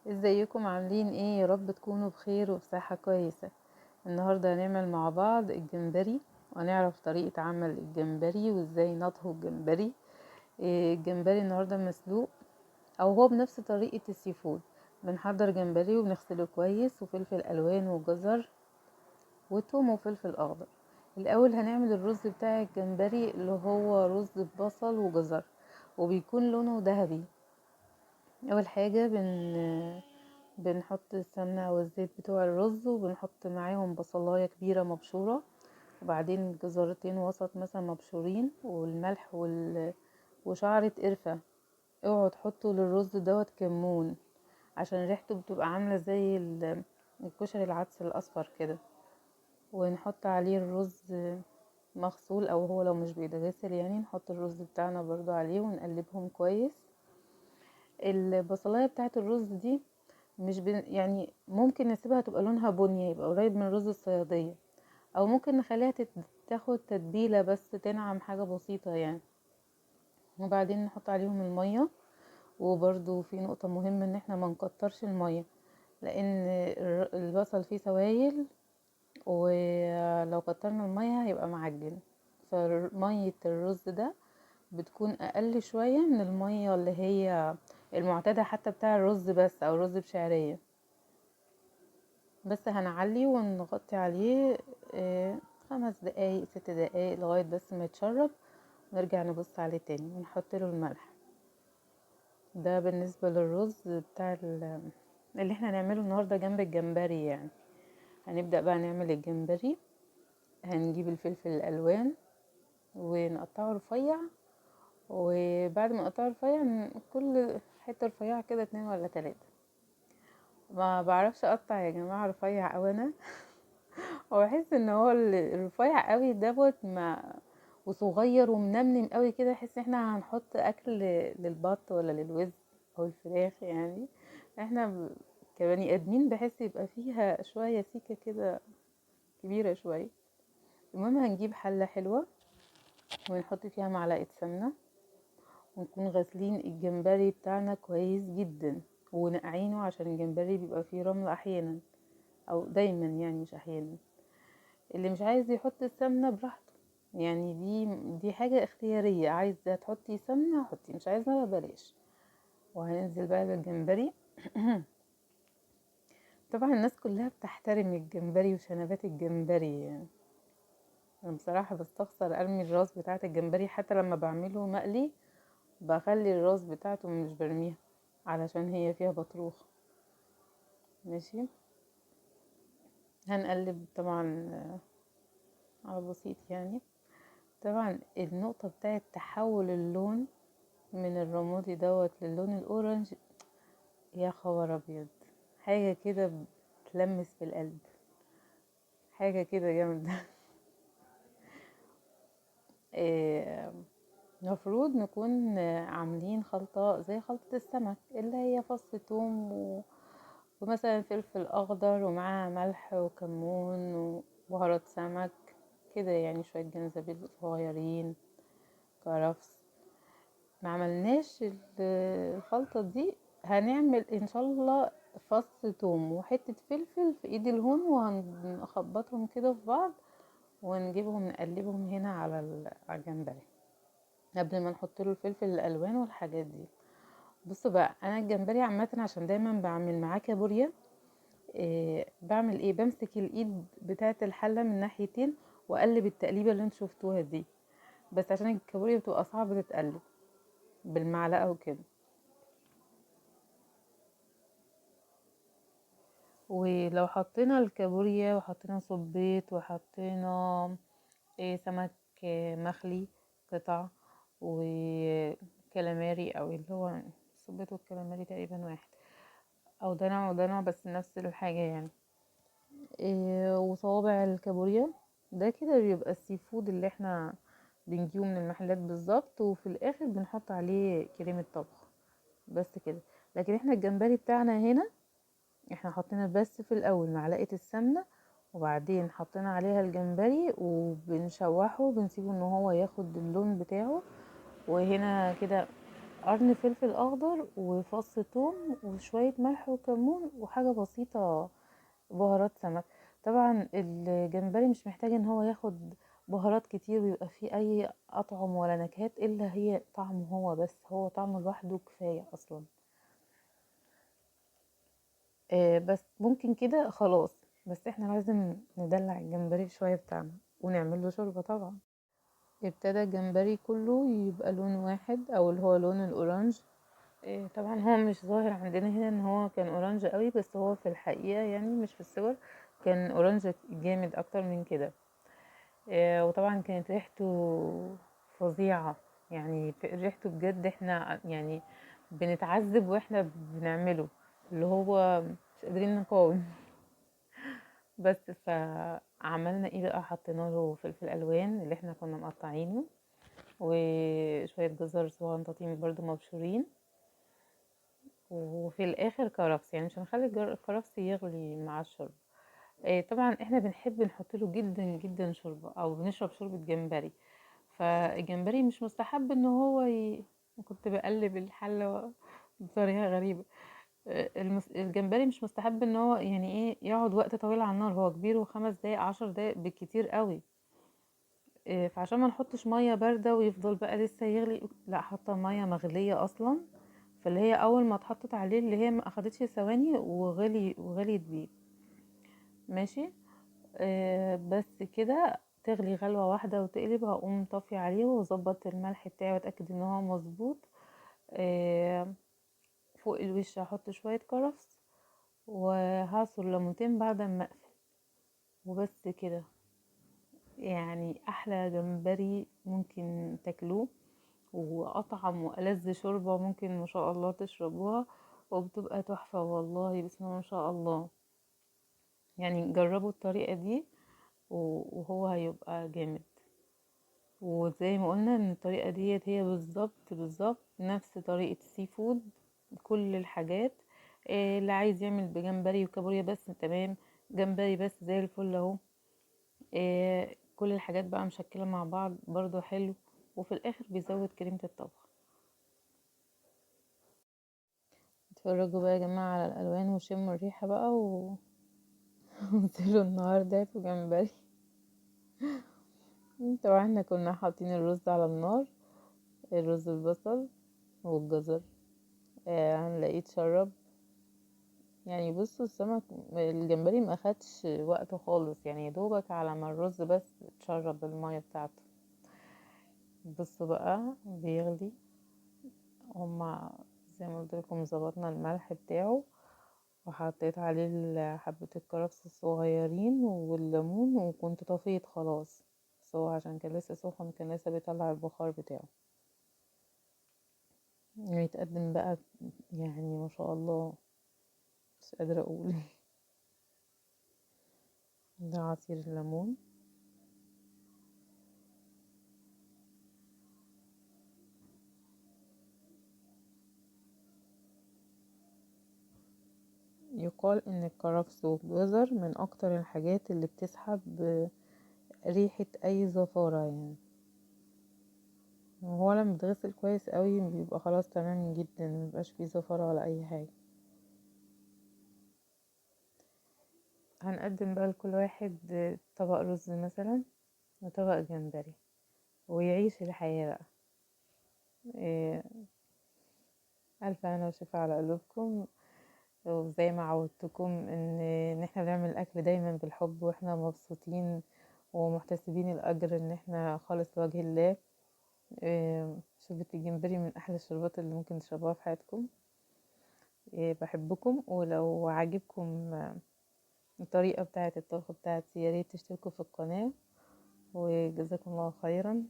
ازيكم عاملين ايه؟ يا رب تكونوا بخير وبصحة كويسة. النهاردة هنعمل مع بعض الجمبري، وهنعرف طريقة عمل الجمبري وازاي نطهو الجمبري. الجمبري النهاردة مسلوق، او هو بنفس طريقة السيفود. بنحضر جمبري وبنغسله كويس، وفلفل الوان وجزر وتوم وفلفل اخضر. الاول هنعمل الرز بتاع الجمبري اللي هو رز ببصل وجزر، وبيكون لونه ذهبي. اول حاجة بنحط السمنة او الزيت بتوع الرز، وبنحط معاهم بصلاية كبيرة مبشورة، وبعدين جزرتين وسط مثلا مبشورين، والملح وشعرة قرفة. اوعوا تحطوا للرز دوت كمون، عشان ريحته بتبقى عاملة زي الكشري العدس الاصفر كده. ونحط عليه الرز مغسول، او هو لو مش بيتغسل يعني نحط الرز بتاعنا برضو عليه ونقلبهم كويس. البصلاية بتاعت الرز دي مش يعني ممكن نسيبها تبقى لونها بني، يبقى قريب من رز الصيادية، او ممكن نخليها تاخد تتبيلة بس تنعم حاجة بسيطة يعني. وبعدين نحط عليهم المية. وبرضو في نقطة مهمة ان احنا ما نكترش المية، لان البصل فيه سوائل، ولو كترنا المية هيبقى معجن. فمية الرز ده بتكون اقل شوية من المية اللي هي المعتادة حتى بتاع الرز بس، او رز بشعرية. بس هنعلي ونغطي عليه 5 دقايق 6 دقايق لغاية بس ما يتشرب، نرجع نبص عليه تاني ونحط له الملح. ده بالنسبة للرز بتاع اللي احنا هنعمله النهاردة جنب الجمبري يعني. هنبدأ بقى نعمل الجمبري. هنجيب الفلفل الألوان ونقطعه رفيع، وبعد ما نقطعه رفيع كل حتة رفيعة كده 2 ولا 3. ما بعرفش اقطع يا جماعة رفيع اوي انا. واحس ان هو الرفيع قوي دوت ما وصغير ومنمنم قوي كده، احس احنا هنحط اكل للبط ولا للوز او الفراخ يعني. احنا كبني ادمين بحس يبقى فيها شوية سيكة كده كبيرة شوية. المهم هنجيب حلة حلوة ونحط فيها معلقة سمنة، ونكون غاسلين الجمبري بتاعنا كويس جدا ونقعينه، عشان الجمبري بيبقى فيه رمل احيانا، او دايما يعني مش احيانا. اللي مش عايز يحط السمنة براحته يعني، دي حاجة اختيارية، عايزة تحطي سمنة حطي، مش عايزة بلاش. وهننزل بقى بالجمبري. طبعا الناس كلها بتحترم الجمبري وشنبات الجمبري يعني. انا بصراحة بستخسر ارمي الراس بتاعة الجمبري، حتى لما بعمله مقلي بخلي الراس بتاعته مش برميها، علشان هي فيها بطروخ. ماشي. هنقلب طبعا على بسيط يعني. طبعا النقطة بتاعة تحول اللون من الرمادي دوت للون الاورنج، يا خبر ابيض، حاجة كده بتلمس في القلب، حاجة كده جامدة. المفروض نكون عاملين خلطة زي خلطة السمك، اللي هي فص ثوم ومثلا فلفل اخضر، ومعاها ملح وكمون وبهارات سمك كده يعني، شوية جنزبيل صغيرين، كرفس. ما عملناش الخلطة دي. هنعمل ان شاء الله فص ثوم وحتة فلفل في ايد الهون، وهنخبطهم كده في بعض، ونجيبهم نقلبهم هنا على الجمبري قبل ما نحط له الفلفل الالوان والحاجات دي. بصوا بقى، انا الجمبري عامه عشان دايما بعمل معاه كابوريا. بعمل ايه؟ بمسك الايد بتاعه الحله من ناحيتين، واقلب التقليبه اللي انتوا شفتوها دي، بس عشان الكابوريا بتبقى صعبه تتقلب بالمعلقه وكده. ولو حطينا الكابوريا وحطينا صبيط وحطينا سمك مخلي قطع، وكالاماري، او اللي هو الصبيط والكالاماري تقريبا واحد، او دلع ودلع بس نفس الحاجة يعني. وصوابع الكابوريا. ده كده بيبقى السي فود اللي احنا بنجيبه من المحلات بالظبط، وفي الاخر بنحط عليه كريمة طبخ بس كده. لكن احنا الجمبري بتاعنا هنا، احنا حطينا بس في الاول معلقة السمنة، وبعدين حطينا عليها الجمبري وبنشوحه، بنسيبه ان هو ياخد اللون بتاعه. وهنا كده قرن فلفل اخضر وفص ثوم وشوية ملح وكمون وحاجة بسيطة بهارات سمك. طبعا الجمبري مش محتاج ان هو ياخد بهارات كتير ويبقى فيه اي اطعم ولا نكهات الا هي طعمه هو بس، هو طعمه لوحده كفاية اصلا. بس ممكن كده خلاص. بس احنا لازم ندلع الجمبري شوية بتاعنا ونعمل له شوربة طبعا. ابتدى الجمبري كله يبقى لون واحد او اللي هو لون الاورنج. طبعا هو مش ظاهر عندنا هنا ان هو كان اورنج قوي، بس هو في الحقيقة يعني مش في الصور كان اورنج جامد اكتر من كده. وطبعا كانت ريحته فظيعة. يعني ريحته بجد احنا يعني بنتعذب واحنا بنعمله، اللي هو مش قادرين نقاوم. بس فعملنا ايه بقى، حطينا له فلفل الوان اللي احنا كنا مقطعينه وشوية جزر صغنطاطين برضو مبشورين، وفي الاخر كرفس. يعني مش هنخلي الكرفس يغلي مع الشرب. طبعا احنا بنحب نحط له جدا جدا شوربه او بنشرب شوربه جمبري. فالجمبري مش مستحب ان هو كنت بقلب الحله بطريقه غريبه. الجمبري مش مستحب ان هو يعني ايه يقعد وقت طويل على النار، هو كبير و5 دقايق 10 دقايق بالكتير قوي. فعشان ما نحطش ميه بارده ويفضل بقى لسه يغلي، لا حاطه ميه مغليه اصلا، فاللي هي اول ما اتحطت عليه اللي هي ما اخدتش ثواني وغليت بيه. ماشي. بس كده تغلي غلوة واحدة وتقلب، هقوم طافية عليه واظبط الملح بتاعي واتأكد ان هو مظبوط. آه فوق الوش هحط شوية كرفس وهعصر ليمونتين بعد ما اقفل. وبس كده، يعني احلى جمبري ممكن تاكلوه، واطعم والذ شوربة ممكن ما شاء الله تشربوها، وبتبقى تحفة والله بسم الله ما شاء الله. يعني جربوا الطريقة دي وهو هيبقى جامد. وزي ما قلنا ان الطريقة ديت هي بالظبط نفس طريقة السي فود. كل الحاجات. اللي عايز يعمل بجمبري وكابوريا بس تمام، جمبري بس زي الفل اهو. كل الحاجات بقى مشكلة مع بعض برضو حلو. وفي الاخر بيزود كريمة الطبخ. اتفرجوا بقى يا جماعة على الالوان وشموا الريحة بقى وانزلوا النهاردة في جمبري. طبعا احنا كنا حاطين الرز على النار، الرز البصل والجزر. هنلاقيه اتشرب. يعني بصوا السمك الجمبري ما خدش وقته خالص، يعني يدوبك على ما الرز بس اتشرب المية بتاعته. بصوا بقى بيغلي. هما زي ما قلت لكم ظبطنا الملح بتاعه، وحطيت عليه حبة الكرفس الصغيرين والليمون، وكنت طفيت خلاص. بس هو عشان كان لسه سخن كان لسه بيطلع البخار بتاعه. يتقدم بقى يعني ما شاء الله، مش قادرة اقول. ده عصير الليمون. يقال ان الكرفس والجزر من اكتر الحاجات اللي بتسحب ريحة اي زفارة يعني. وهو لما بيتغسل كويس قوي بيبقى خلاص تمام جدا، مبيبقاش فيه زفارة ولا اي حاجة. هنقدم بقى لكل واحد طبق رز مثلا وطبق جمبري، ويعيش الحياة بقى. إيه، ألف هنا وشفا على قلوبكم. وزي ما عودتكم ان احنا بنعمل الاكل دايما بالحب واحنا مبسوطين ومحتسبين الاجر ان احنا خالص لوجه الله. شوربة الجمبري من احلى الشوربات اللي ممكن تشربوها في حياتكم. بحبكم، ولو عجبكم الطريقة بتاعة الطبخ بتاعتي ياريت تشتركوا في القناة، وجزاكم الله خيرا.